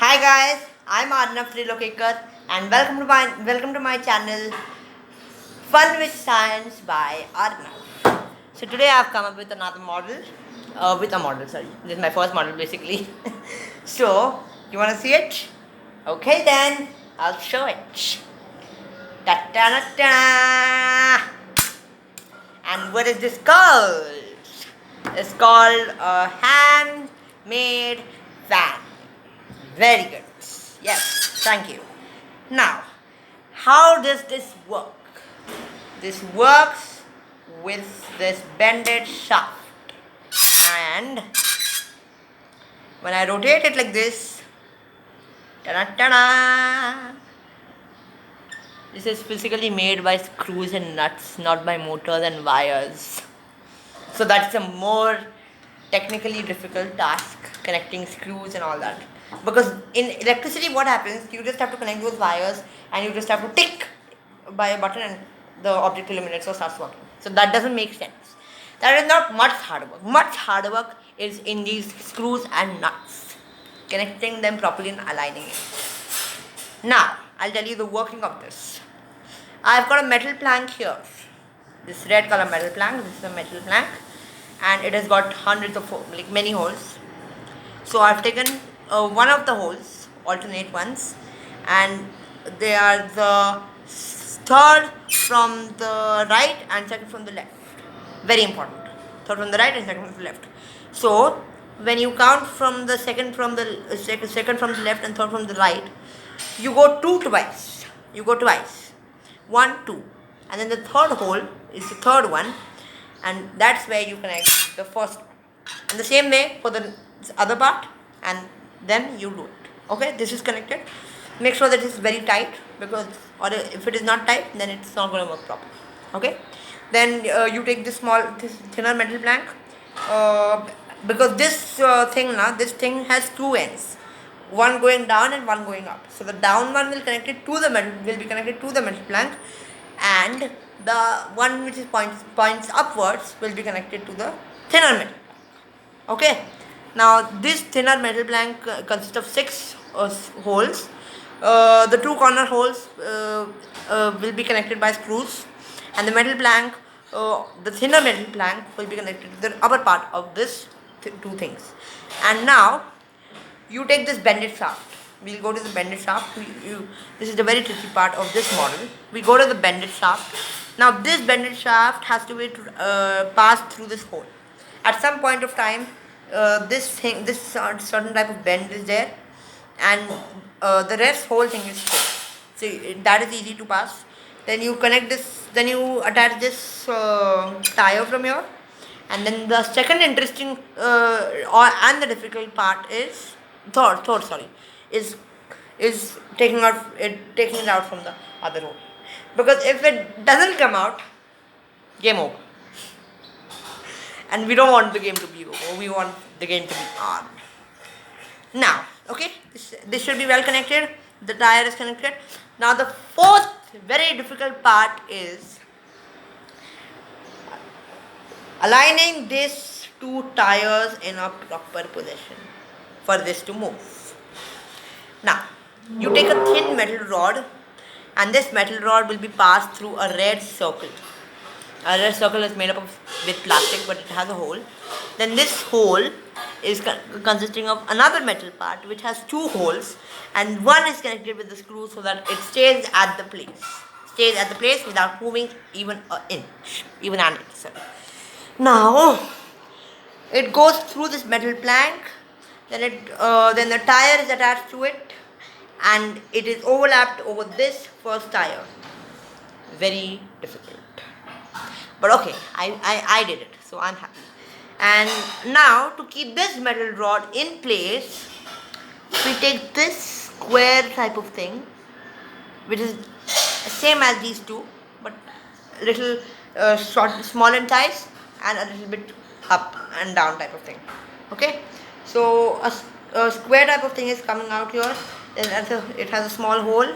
Hi guys, I'm Arnav Trilokekar and welcome to my channel Fun with Science by Arnav. So today I've come up with another model, sorry. This is my first model basically. So, you wanna see it? Okay then, I'll show it. Ta-ta-da-ta! And what is this called? It's called a handmade fan. Very good. Yes, thank you. Now, how does this work? This works with this bended shaft. And when I rotate it like this, ta-da, this is physically made by screws and nuts, not by motors and wires. So that's a more technically difficult task, connecting screws and all that. Because in electricity, what happens? You just have to connect those wires and you just have to tick by a button and the object illuminates or starts working. So that doesn't make sense. That is not much hard work. Much hard work is in these screws and nuts, connecting them properly and aligning it. Now, I'll tell you the working of this. I've got a metal plank here. This red color metal plank. This is a metal plank, and it has got hundreds of many holes. So I've taken one of the holes, alternate ones, and they are the third from the right and second from the left. Very important. Third from the right and second from the left. So when you count from the second from the second from the left and third from the right, you go twice. You go twice. 1, 2, and then the third hole is the third one, and that's where you connect the first one. And the same way for the other part, and then you do it. Okay, this is connected. Make sure that it's very tight, because or if it is not tight, then it's not going to work properly. Okay, then you take this thinner metal plank, because this thing has two ends, one going down and one going up. So the down one will be connected to the metal plank, and the one which is points upwards will be connected to the thinner metal. Okay. Now this thinner metal plank consists of 6 holes. The 2 corner holes will be connected by screws, and the the thinner metal plank will be connected to the upper part of this two things. And now you take this bended shaft. We'll go to the bended shaft. This is the very tricky part of this model. We go to the bended shaft. Now this bended shaft has to be pass through this hole. At some point of time, this certain type of bend is there, and the whole thing is straight. So that is easy to pass. Then you connect this. Then you attach this tire from here, and then the second interesting and the difficult part is is taking it out from the other hole, because if it doesn't come out, game over. And we don't want the game to be over. We want the game to be on. Now, okay, this should be well connected. The tire is connected. Now the fourth very difficult part is aligning these two tires in a proper position for this to move. Now, you take a thin metal rod, and this metal rod will be passed through a red circle. A red circle is made up with plastic, but it has a hole. Then this hole is consisting of another metal part which has 2 holes, and one is connected with the screw so that it stays at the place without moving even an inch. Now it goes through this metal plank, then the tire is attached to it, and it is overlapped over this first tire. Very difficult, but okay, I did it, so I'm happy. And now to keep this metal rod in place, we take this square type of thing, which is same as these two, but a little small in size and a little bit up and down type of thing. Okay, so a square type of thing is coming out here. It has a small hole,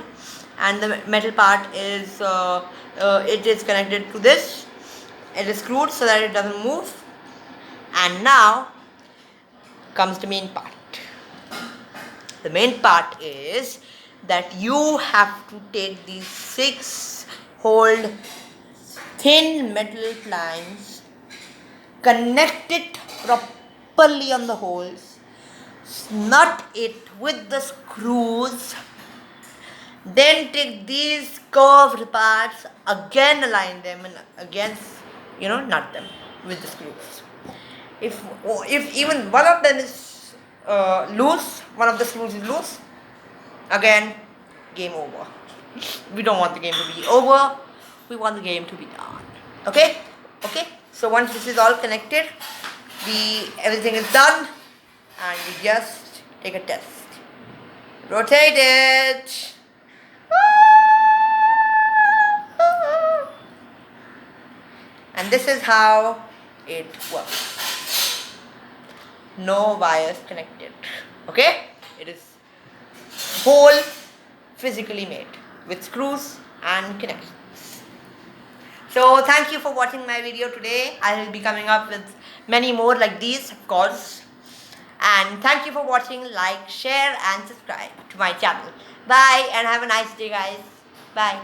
and the metal part is it is connected to this. It is screwed so that it doesn't move. And now comes the main part. The main part is that you have to take these 6 hold thin metal planks, connect it properly on the holes, nut it with the screws, then take these curved parts, again align them and again, nut them with the screws. If even one of them is loose, one of the screws is loose, again, game over. We don't want the game to be over, we want the game to be done. Okay? So once this is all connected, everything is done, and we just take a test. Rotate it. And this is how it works. No wires connected. Okay? It is whole physically made with screws and connections. So thank you for watching my video today. I will be coming up with many more like these, of course. And thank you for watching. Like, share and subscribe to my channel. Bye and have a nice day, guys. Bye.